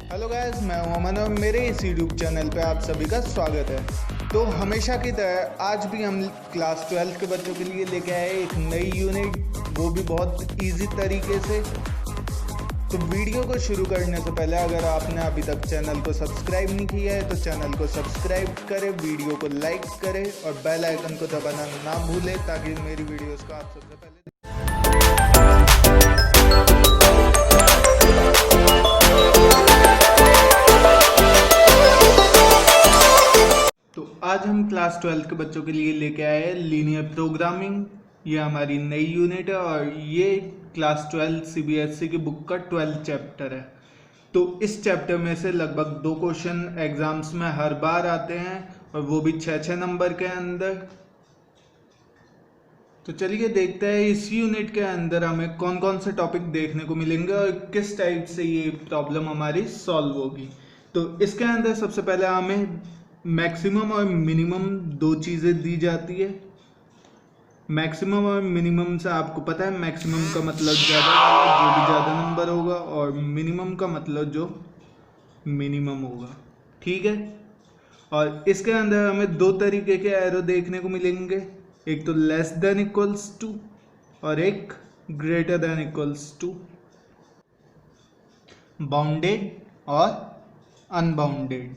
Hello guys, मैं हूं अमन और मेरे इस यूट्यूब चैनल पे आप सभी का स्वागत है। तो हमेशा की तरह आज भी हम क्लास 12 के बच्चों के लिए लेके आए एक नई यूनिट, वो भी बहुत इजी तरीके से। तो वीडियो को शुरू करने से पहले अगर आपने अभी तक चैनल को सब्सक्राइब नहीं किया है तो चैनल को सब्सक्राइब करें, वीडियो को लाइक करें और बेल आइकन को दबाना ना भूलें ताकि मेरी वीडियोस को आप सबसे पहले। तो आज हम क्लास 12 के बच्चों के लिए लेके आए हैं लीनियर प्रोग्रामिंग। ये हमारी नई यूनिट है और ये क्लास 12 सीबीएसई की बुक का 12 चैप्टर है। तो इस चैप्टर में से लगभग 2 क्वेश्चन एग्जाम्स में हर बार आते हैं और वो भी 6-6 नंबर के अंदर। तो चलिए देखते हैं इस यूनिट के अंदर हमें कौन कौन से टॉपिक देखने को मिलेंगे और किस टाइप से ये प्रॉब्लम हमारी सॉल्व होगी। तो इसके अंदर सबसे पहले हमें मैक्सिमम और मिनिमम 2 चीज़ें दी जाती है। मैक्सिमम और मिनिमम से आपको पता है, मैक्सिमम का मतलब ज़्यादा वाला जो भी ज़्यादा नंबर होगा और मिनिमम का मतलब जो मिनिमम होगा, ठीक है। और इसके अंदर हमें 2 तरीके के एरो देखने को मिलेंगे, एक तो लेस देन इक्वल्स टू और एक greater than equals to, bounded और अनबाउंडेड।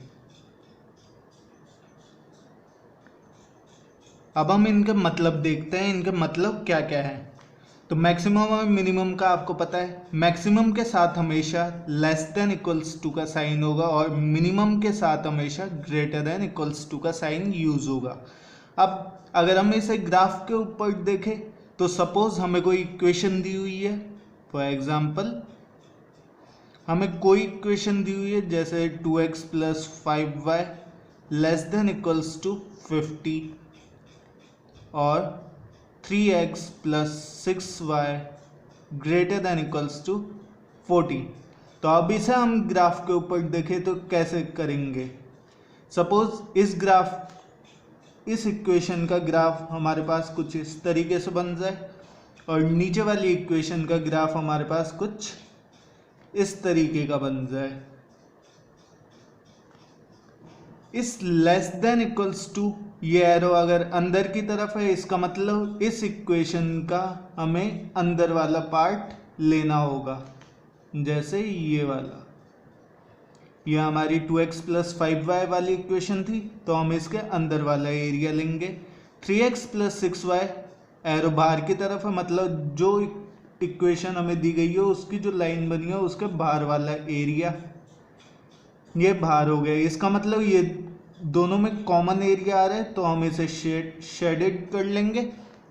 अब हम इनके मतलब देखते हैं, इनके मतलब क्या क्या है। तो मैक्सिमम और मिनिमम का आपको पता है, मैक्सिमम के साथ हमेशा लेस देन इक्वल्स टू का साइन होगा और मिनिमम के साथ हमेशा ग्रेटर देन इक्वल्स टू का साइन यूज होगा। अब अगर हम इसे ग्राफ के ऊपर देखें तो सपोज हमें कोई इक्वेशन दी हुई है, फॉर एग्जाम्पल हमें कोई इक्वेशन दी हुई है जैसे 2x + 5y less than equals to 50 और 3x + 6y greater than equals to 40। तो अब इसे हम ग्राफ के ऊपर देखें तो कैसे करेंगे। सपोज इस इक्वेशन का ग्राफ हमारे पास कुछ इस तरीके से बन जाए और नीचे वाली इक्वेशन का ग्राफ हमारे पास कुछ इस तरीके का बन जाए। इस लेस देन इक्वल्स टू ये एरो अगर अंदर की तरफ है, इसका मतलब इस इक्वेशन का हमें अंदर वाला पार्ट लेना होगा। जैसे ये वाला, ये हमारी 2x + 5y वाली इक्वेशन थी तो हम इसके अंदर वाला एरिया लेंगे। 3x + 6y एरो बाहर की तरफ है, मतलब जो इक्वेशन हमें दी गई है उसकी जो लाइन बनी है उसके बाहर वाला एरिया, ये बाहर हो गया। इसका मतलब ये दोनों में कॉमन एरिया आ रहा है तो हम इसे शेडेड कर लेंगे।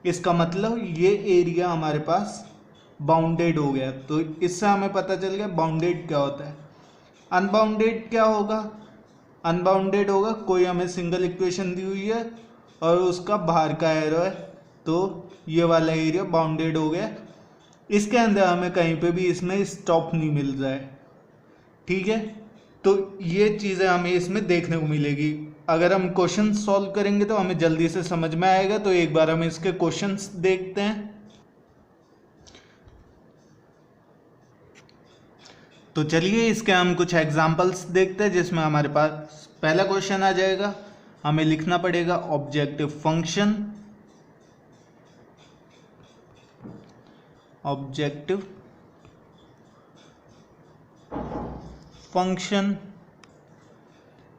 इसका मतलब ये एरिया हमारे पास बाउंडेड हो गया। तो इससे हमें पता चल गया बाउंडेड क्या होता है। अनबाउंडेड क्या होगा, अनबाउंडेड होगा कोई हमें सिंगल इक्वेशन दी हुई है और उसका बाहर का एरो है तो ये वाला एरिया बाउंडेड हो गया। इसके अंदर हमें कहीं पे भी इसमें स्टॉप नहीं मिल रहा है, ठीक है। तो ये चीज़ें हमें इसमें देखने को मिलेगी। अगर हम क्वेश्चन सॉल्व करेंगे तो हमें जल्दी से समझ में आएगा। तो एक बार हम इसके क्वेश्चंस देखते हैं। तो चलिए इसके हम कुछ एग्जांपल्स देखते हैं जिसमें हमारे पास पहला क्वेश्चन आ जाएगा। हमें लिखना पड़ेगा ऑब्जेक्टिव फंक्शन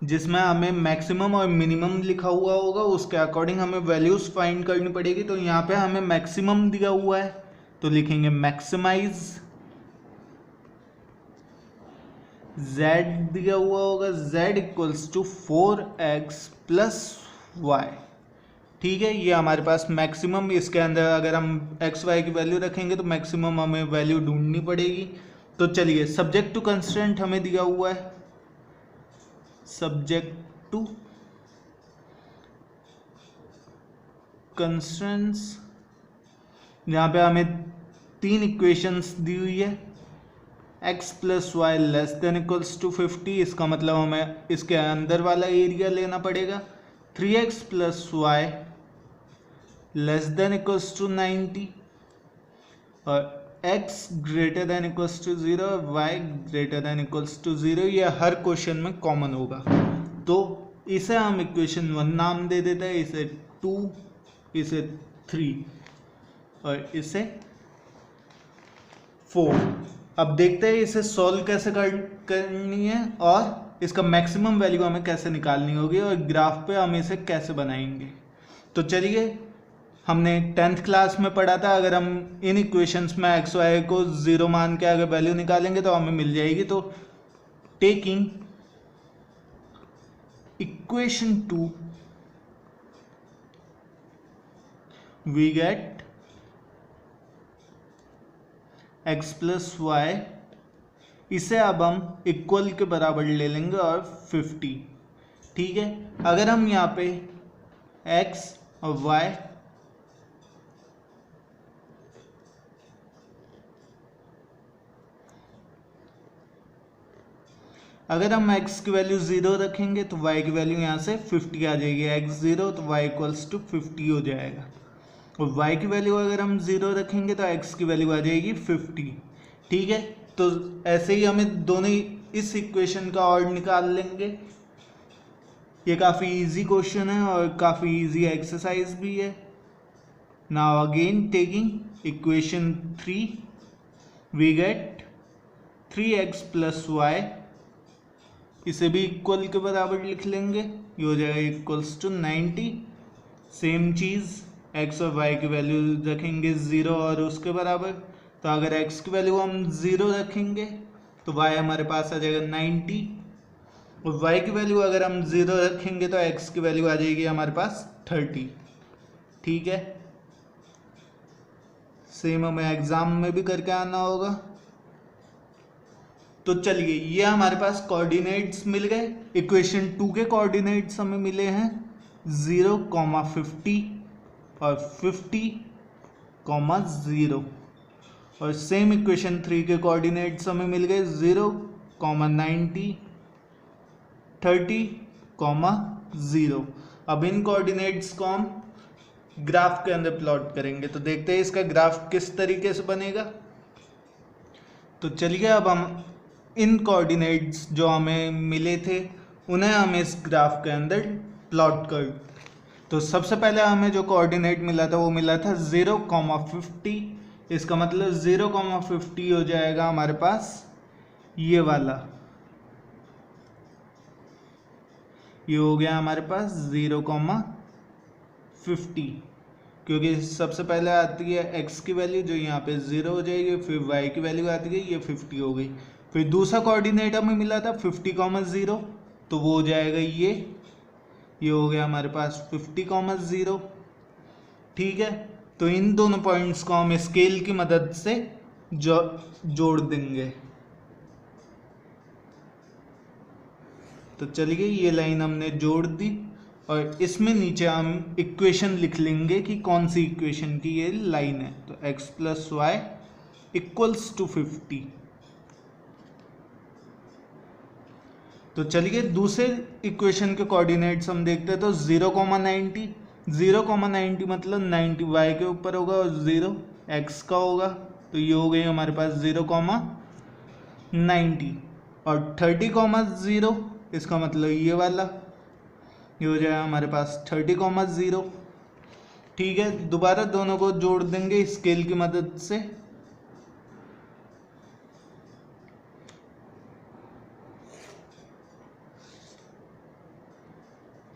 जिसमें हमें मैक्सिमम और मिनिमम लिखा हुआ होगा, उसके अकॉर्डिंग हमें वैल्यूज फाइंड करनी पड़ेगी। तो यहाँ पे हमें मैक्सिमम दिया हुआ है तो लिखेंगे मैक्सिमाइज, z दिया हुआ होगा z = 4x + y, ठीक है। ये हमारे पास मैक्सिमम, इसके अंदर अगर हम x y की वैल्यू रखेंगे तो मैक्सिमम हमें वैल्यू ढूंढनी पड़ेगी। तो चलिए सब्जेक्ट टू कंस्ट्रेंट हमें दिया हुआ है, सब्जेक्ट टू कंस्ट्रेंट्स, यहाँ पे हमें 3 इक्वेशंस दी हुई है। x + y less than equals to 50, इसका मतलब हमें इसके अंदर वाला एरिया लेना पड़ेगा। 3x + y less than equals to 90 और x greater than equals to 0 और y greater than equals to 0, ये हर क्वेश्चन में कॉमन होगा। तो इसे हम इक्वेशन 1 नाम दे देते हैं, इसे 2, इसे 3 और इसे 4। अब देखते हैं इसे सॉल्व कैसे करनी है और इसका मैक्सिमम वैल्यू हमें कैसे निकालनी होगी और ग्राफ पे हम इसे कैसे बनाएंगे। तो चलिए, हमने 10th क्लास में पढ़ा था, अगर हम इन इक्वेशंस में एक्स वाई को 0 मान के अगर वैल्यू निकालेंगे तो हमें मिल जाएगी। तो taking equation 2 we get x plus y, इसे अब हम इक्वल के बराबर ले लेंगे और 50। ठीक है, अगर हम यहाँ पे x और y अगर हम x की वैल्यू 0 रखेंगे तो y की वैल्यू यहाँ से 50 आ जाएगी। x 0 तो y इक्वल्स टू 50 हो जाएगा, और y की वैल्यू अगर हम 0 रखेंगे तो x की वैल्यू आ जाएगी 50। ठीक है, तो ऐसे ही हमें दोनों इस इक्वेशन का और निकाल लेंगे। ये काफ़ी इजी क्वेश्चन है और काफ़ी इजी एक्सरसाइज भी है। Now again taking equation 3 we get 3x plus y, इसे भी इक्वल के बराबर लिख लेंगे, ये हो जाएगा इक्वल्स टू 90। सेम चीज़ x और y की वैल्यू रखेंगे 0 और उसके बराबर। तो अगर x की वैल्यू हम 0 रखेंगे तो y हमारे पास आ जाएगा 90, और y की वैल्यू अगर हम 0 रखेंगे तो x की वैल्यू आ जाएगी हमारे पास 30। ठीक है, सेम हमें एग्जाम में भी करके आना होगा। तो चलिए, ये हमारे पास कोऑर्डिनेट्स मिल गए। इक्वेशन 2 के कोऑर्डिनेट्स हमें मिले हैं 0, 50 और 50, 0, और सेम इक्वेशन 3 के कोऑर्डिनेट्स हमें मिल गए 0, 90, 30, 0। अब इन कोऑर्डिनेट्स को हम ग्राफ के अंदर प्लॉट करेंगे। तो देखते हैं इसका ग्राफ किस तरीके से बनेगा। तो चलिए, अब हम इन कोऑर्डिनेट्स जो हमें मिले थे उन्हें हम इस ग्राफ के अंदर प्लॉट कर। तो सबसे पहले हमें जो कोऑर्डिनेट मिला था वो मिला था 0, 50। इसका मतलब 0, 50 हो जाएगा हमारे पास ये वाला, ये हो गया हमारे पास 0, 50, क्योंकि सबसे पहले आती है x की वैल्यू जो यहाँ पे 0 हो जाएगी, फिर y की वैल्यू आती है ये 50 हो गई। फिर दूसरा कोऑर्डिनेट हमें मिला था 50, 0, तो वो हो जाएगा ये हो गया हमारे पास 50, 0। ठीक है, तो इन दोनों पॉइंट्स को हम स्केल की मदद से जोड़ देंगे। तो चलिए, ये लाइन हमने जोड़ दी और इसमें नीचे हम इक्वेशन लिख लेंगे कि कौन सी इक्वेशन की ये लाइन है। तो x plus y equals to 50। तो चलिए, दूसरे इक्वेशन के कोऑर्डिनेट्स हम देखते हैं। तो 0, 90, 0, 90 मतलब 90 y के ऊपर होगा और 0 x का होगा। तो ये हो गई हमारे पास 0, 90, और 30, 0, इसका मतलब ये वाला, ये हो जाएगा हमारे पास 30, 0। ठीक है, दोबारा दोनों को जोड़ देंगे स्केल की मदद से।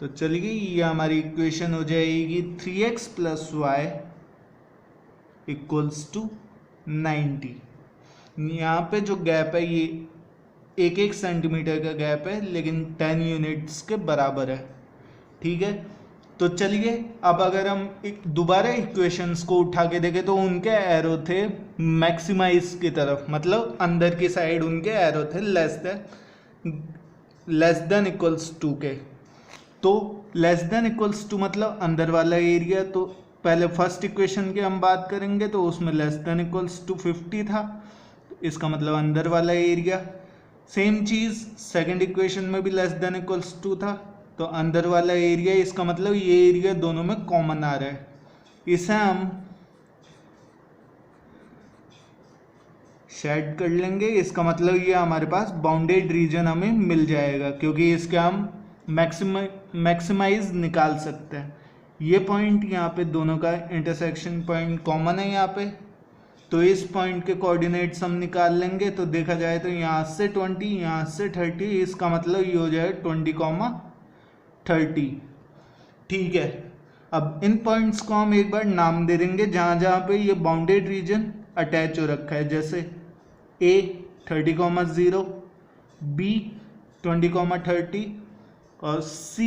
तो चलिए, ये हमारी इक्वेशन हो जाएगी 3x plus y equals to 90। यहाँ पे जो गैप है ये 1 सेंटीमीटर का गैप है, लेकिन 10 यूनिट्स के बराबर है। ठीक है, तो चलिए, अब अगर हम दोबारा इक्वेशंस को उठा के देखें तो उनके एरो थे मैक्सिमाइज की तरफ, मतलब अंदर की साइड उनके एरो थे लेस देन इक्वल्स टू के। तो लेस देन इक्वल्स टू मतलब अंदर वाला एरिया। तो पहले फर्स्ट इक्वेशन की हम बात करेंगे तो उसमें लेस देन इक्वल्स टू 50 था, इसका मतलब अंदर वाला एरिया। सेम चीज़ सेकंड इक्वेशन में भी लेस देन इक्वल्स टू था, तो अंदर वाला एरिया, इसका मतलब ये एरिया दोनों में कॉमन आ रहा है। इसे हम शेड कर लेंगे, इसका मतलब ये हमारे पास बाउंडेड रीजन हमें मिल जाएगा, क्योंकि इसके हम मैक्सिमाइज निकाल सकते हैं। ये पॉइंट यहाँ पे दोनों का इंटरसेक्शन पॉइंट कॉमन है यहाँ पे, तो इस पॉइंट के कोऑर्डिनेट्स हम निकाल लेंगे। तो देखा जाए तो यहाँ से 20, यहाँ से 30, इसका मतलब ये हो जाएगा 20,30। ठीक है, अब इन पॉइंट्स को हम एक बार नाम दे देंगे जहाँ जहाँ पे ये बाउंडेड रीजन अटैच हो रखा है, जैसे A 30,0, B 20,30 और C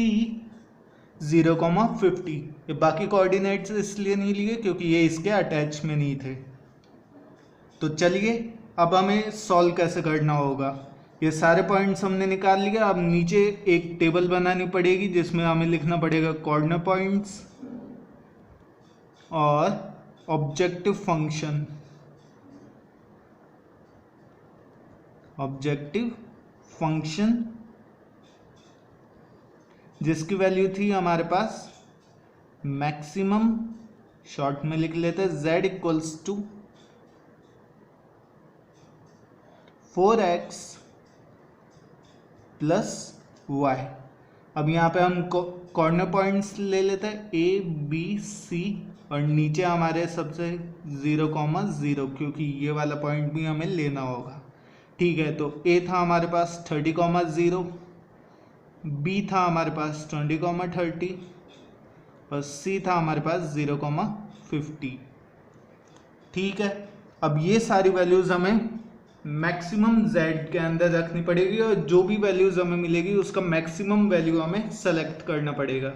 0,50। ये बाकी कोऑर्डिनेट्स इसलिए नहीं लिए क्योंकि ये इसके अटैच में नहीं थे। तो चलिए अब हमें सॉल्व कैसे करना होगा। ये सारे पॉइंट्स हमने निकाल लिया। अब नीचे एक टेबल बनानी पड़ेगी जिसमें हमें लिखना पड़ेगा कॉर्नर पॉइंट्स और ऑब्जेक्टिव फंक्शन। ऑब्जेक्टिव फंक्शन जिसकी वैल्यू थी हमारे पास मैक्सिमम, शॉर्ट में लिख लेते हैं z equals to 4x plus y। अब यहाँ पे हम कॉर्नर पॉइंट्स ले लेते हैं A B C और नीचे हमारे सबसे 0,0, क्योंकि ये वाला पॉइंट भी हमें लेना होगा। ठीक है, तो A था हमारे पास 30,0, B था हमारे पास 20,30 और C था हमारे पास 0,50। ठीक है, अब ये सारी वैल्यूज़ हमें मैक्सिमम z के अंदर रखनी पड़ेगी और जो भी वैल्यूज़ हमें मिलेगी उसका मैक्सिमम वैल्यू हमें सेलेक्ट करना पड़ेगा।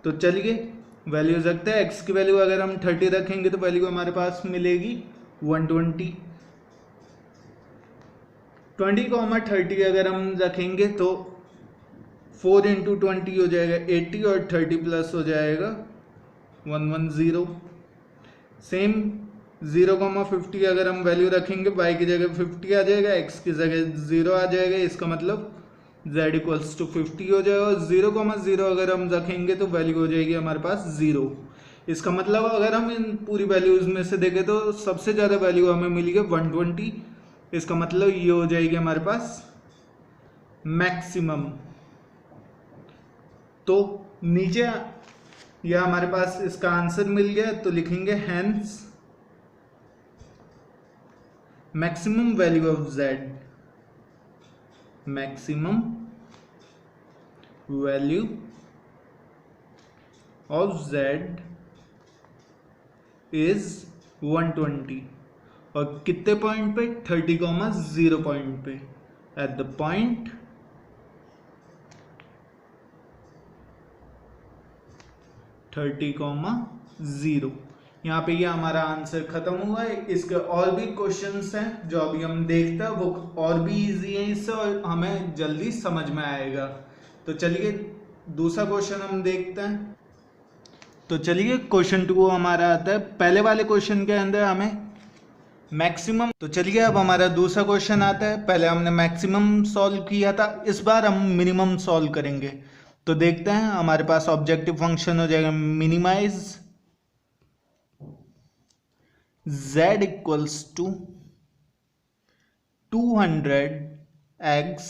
तो चलिए वैल्यूज़ रखते हैं। x की वैल्यू अगर हम 30 रखेंगे तो वैल्यू हमारे पास मिलेगी 120। 20,30 अगर हम रखेंगे तो 4 × 20 हो जाएगा 80 और 30 प्लस हो जाएगा 110। सेम 0,50 अगर हम वैल्यू रखेंगे y की जगह 50 आ जाएगा, x की जगह 0 आ जाएगा, इसका मतलब z इक्वल्स टू 50 हो जाएगा। और 0,0 अगर हम रखेंगे तो वैल्यू हो जाएगी हमारे पास 0। इसका मतलब अगर हम इन पूरी वैल्यूज़ में से देखें तो सबसे ज़्यादा वैल्यू हमें मिली है 120। इसका मतलब ये हो जाएगी हमारे पास मैक्सिमम। तो नीचे यह हमारे पास इसका आंसर मिल गया, तो लिखेंगे hence maximum value of z, maximum value of z is 120। और कितने पॉइंट पे? 30,0 पॉइंट पे, एट द पॉइंट 30,0। यहाँ पे ये हमारा आंसर खत्म हुआ है। इसके और भी क्वेश्चंस हैं जो अभी हम देखते हैं, वो और भी इजी है इससे और हमें जल्दी समझ में आएगा। तो चलिए दूसरा क्वेश्चन हम देखते हैं। तो चलिए क्वेश्चन 2 हमारा आता है। पहले वाले क्वेश्चन के अंदर हमें मैक्सिमम, तो चलिए अब हमारा दूसरा क्वेश्चन आता है। पहले हमने मैक्सिमम सॉल्व किया था, इस बार हम मिनिमम सॉल्व करेंगे। तो देखते हैं, हमारे पास ऑब्जेक्टिव फंक्शन हो जाएगा minimise z equals to 200x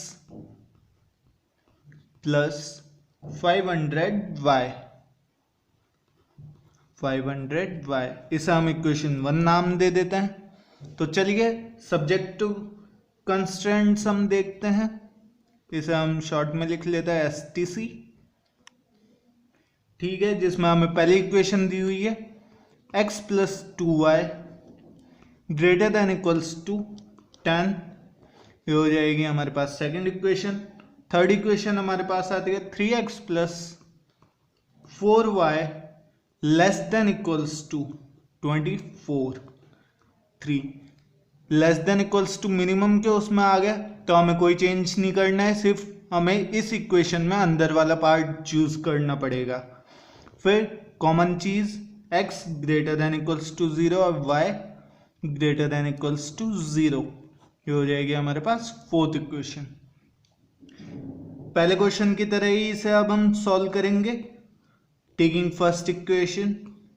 plus 500y। इसे हम इक्वेशन 1 नाम दे देते हैं। तो चलिए सब्जेक्टिव कंस्ट्रेंट्स हम देखते हैं। इसे हम शॉर्ट में लिख लेते हैं STC। ठीक है, जिसमें हमें पहली इक्वेशन दी हुई है x plus 2y greater than equals to 10। ये हो जाएगी हमारे पास सेकंड इक्वेशन। थर्ड इक्वेशन हमारे पास आती है 3x plus 4y less than equals to 24। 3 less than equals to minimum के उसमें आ गया, तो हमें कोई चेंज नहीं करना है, सिर्फ हमें इस इक्वेशन में अंदर वाला पार्ट चूज करना पड़ेगा। फिर कॉमन चीज x greater than equals to 0 और y greater than equals to 0। ये हो जाएगी हमारे पास फोर्थ इक्वेशन। पहले क्वेश्चन की तरह ही इसे अब हम सॉल्व करेंगे। Taking first equation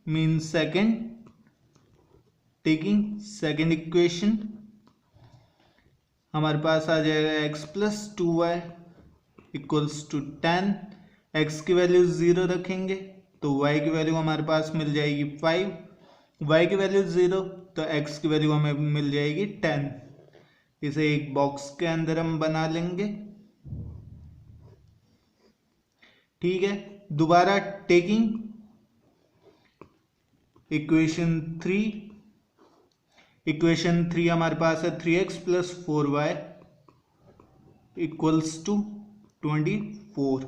mean second, taking second equation हमारे पास आ जाएगा x plus 2y equals to 10। x की वैल्यू 0 रखेंगे तो y की वैल्यू हमारे पास मिल जाएगी 5, y की वैल्यू 0 तो x की वैल्यू हमें मिल जाएगी 10। इसे एक बॉक्स के अंदर हम बना लेंगे। ठीक है, दोबारा टेकिंग इक्वेशन 3 हमारे पास है 3x plus 4y equals to 24।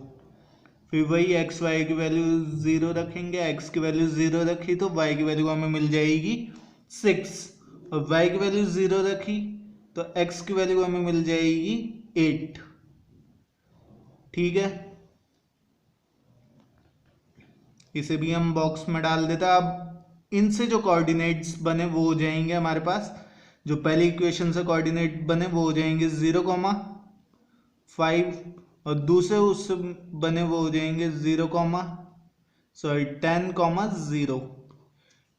फिर वही x y की वैल्यू 0 रखेंगे, x की वैल्यू 0 रखी तो y की वैल्यू हमें मिल जाएगी 6, और y की वैल्यू 0 रखी तो x की वैल्यू हमें मिल जाएगी 8। ठीक है, इसे भी हम बॉक्स में डाल देते हैं। अब इनसे जो कोऑर्डिनेट्स बने वो हो जाएंगे हमारे पास, जो पहली इक्वेशन से कोऑर्डिनेट बने वो हो जाएंगे 0,5, और दूसरे उससे बने वो हो जाएंगे 10,0।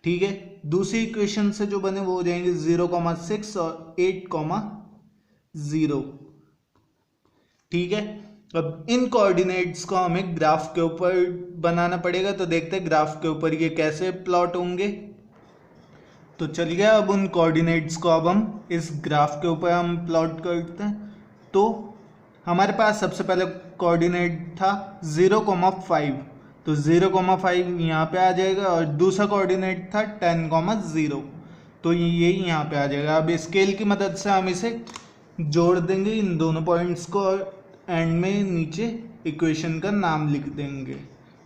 ठीक है, दूसरी इक्वेशन से जो बने वो हो जाएंगे 0,6 और 8,0। ठीक है, अब इन कोऑर्डिनेट्स को हमें ग्राफ के ऊपर बनाना पड़ेगा, तो देखते हैं ग्राफ के ऊपर ये कैसे प्लॉट होंगे। तो चलिए अब उन कोऑर्डिनेट्स को अब हम इस ग्राफ के ऊपर हम प्लॉट करते हैं। तो हमारे पास सबसे पहले कोऑर्डिनेट था 0,5, तो 0,5 यहाँ पे आ जाएगा, और दूसरा कोऑर्डिनेट था 10,0, तो ये यहाँ पे आ जाएगा। अब स्केल की मदद से हम इसे जोड़ देंगे इन दोनों पॉइंट्स को, और एंड में नीचे इक्वेशन का नाम लिख देंगे,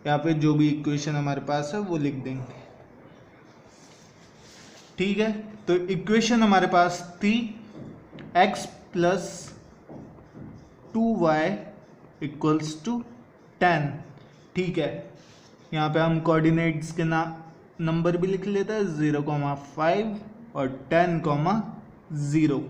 यहाँ पे जो भी इक्वेशन हमारे पास है वो लिख देंगे। ठीक है, तो इक्वेशन हमारे पास थी x plus 2y equals to 10। ठीक है, यहाँ पे हम कोऑर्डिनेट्स के नंबर भी लिख लेते हैं 0,5 और 10,0।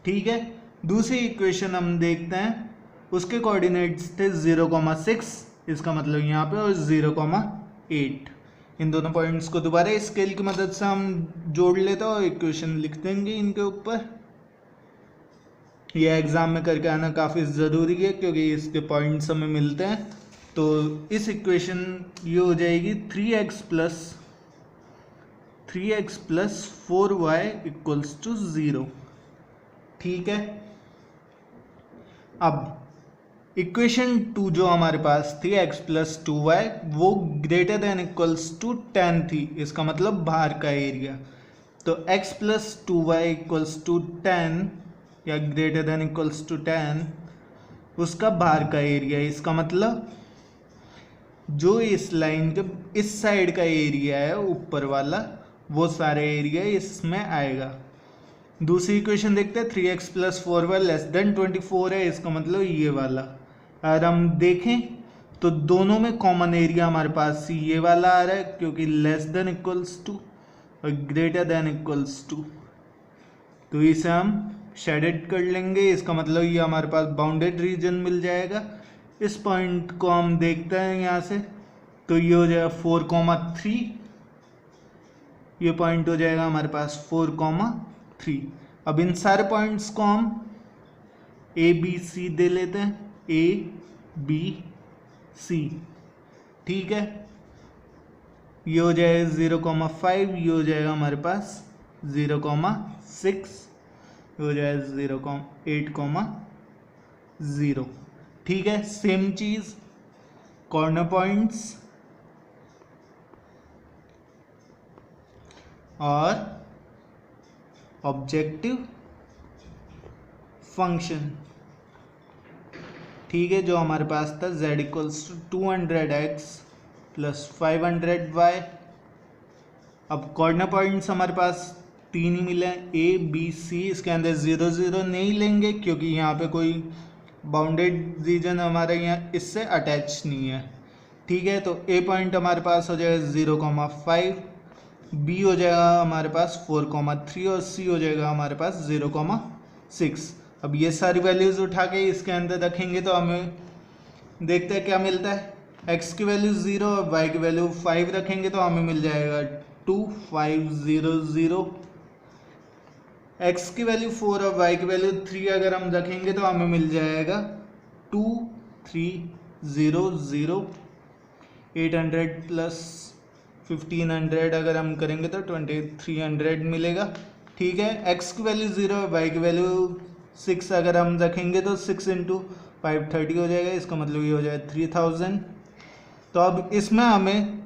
ठीक है, दूसरी इक्वेशन हम देखते हैं, उसके कोऑर्डिनेट्स थे 0,6, इसका मतलब यहाँ पे, और 0,8। इन दोनों पॉइंट्स को दोबारा स्केल की मदद से हम जोड़ लेते हैं और इक्वेशन लिख देंगे इनके ऊपर। यह एग्जाम में करके आना काफ़ी ज़रूरी है क्योंकि इसके पॉइंट्स हमें मिलते हैं। तो इस इक्वेशन ये हो जाएगी 3x plus 4y equals to 0। ठीक है, अब इक्वेशन 2 जो हमारे पास थी x प्लस 2y वो ग्रेटर देन इक्वल्स टू 10 थी, इसका मतलब बाहर का एरिया। तो x plus 2y equals to 10 या ग्रेटर देन इक्वल्स टू 10 उसका बाहर का एरिया, इसका मतलब जो इस लाइन के इस साइड का एरिया है ऊपर वाला वो सारे एरिया इसमें आएगा। दूसरी इक्वेशन देखते हैं 3x plus 4y less then 24 है, इसका मतलब ये वाला। अगर हम देखें तो दोनों में कॉमन एरिया हमारे पास ये वाला आ रहा है क्योंकि लेस देन इक्वल्स टू और ग्रेटर देन इक्वल्स टू, तो इसे हम शेडेड कर लेंगे, इसका मतलब ये हमारे पास बाउंडेड रीजन मिल जाएगा। इस पॉइंट को हम देखते हैं यहाँ से, तो ये हो जाएगा 4,3, ये पॉइंट हो जाएगा हमारे पास 4,3। अब इन सारे पॉइंट्स को हम ए बी सी दे लेते हैं, ए बी सी। ठीक है, ये हो जाएगा 0,5, ये हो जाएगा हमारे पास 0,6, ये हो जाएगा 8,0। ठीक है, सेम चीज कॉर्नर पॉइंट्स और ऑब्जेक्टिव फंक्शन। ठीक है, जो हमारे पास था z equals to 200x plus 500y। अब कॉर्नर पॉइंट्स हमारे पास 3 ही मिले हैं, ए बी सी। इसके अंदर 0 0 नहीं लेंगे क्योंकि यहाँ पे कोई बाउंडेड रीजन हमारे यहाँ इससे अटैच नहीं है। ठीक है, तो ए पॉइंट हमारे पास हो जाएगा 0,5, बी हो जाएगा हमारे पास 4,3 और सी हो जाएगा हमारे पास 0,6। अब ये सारी वैल्यूज़ उठा के इसके अंदर रखेंगे तो हमें देखते हैं क्या मिलता है। x की वैल्यू 0 और y की वैल्यू 5 रखेंगे तो हमें मिल जाएगा 2500। x की वैल्यू 4 और y की वैल्यू 3 अगर हम रखेंगे तो हमें मिल जाएगा 2300, 800 प्लस 1500 अगर हम करेंगे तो 2300 मिलेगा। ठीक है, x की वैल्यू 0 और y की वैल्यू 6 अगर हम रखेंगे तो 6 इंटू 530 हो जाएगा, इसका मतलब ये हो जाएगा 3000। तो अब इसमें हमें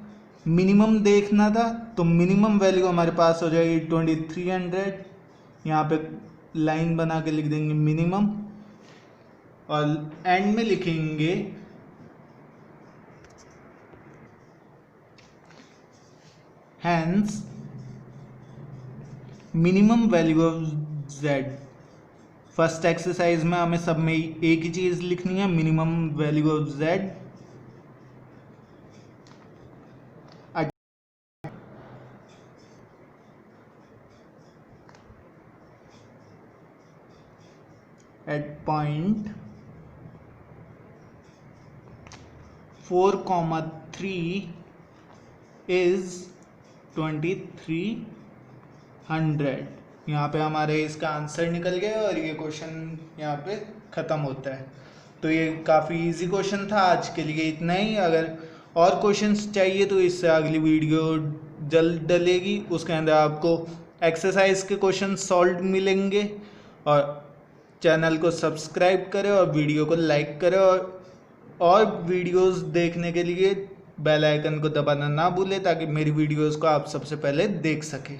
मिनिमम देखना था, तो मिनिमम वैल्यू हमारे पास हो जाएगी 2300। यहाँ पे लाइन बना के लिख देंगे मिनिमम और एंड में लिखेंगे hence minimum value of z। First exercise में हमें सब में एक ही चीज लिखनी है, minimum value of z at point 4,3 is 2300। यहाँ पे हमारे इसका आंसर निकल गया और ये क्वेश्चन यहाँ पे ख़त्म होता है। तो ये काफ़ी इजी क्वेश्चन था, आज के लिए इतना ही। अगर और क्वेश्चंस चाहिए तो इससे अगली वीडियो जल्द डलेगी, उसके अंदर आपको एक्सरसाइज के क्वेश्चन सॉल्व मिलेंगे। और चैनल को सब्सक्राइब करें और वीडियो को लाइक करें और वीडियोस देखने के लिए बेल आइकन को दबाना ना भूलें ताकि मेरी वीडियोस को आप सबसे पहले देख सकें।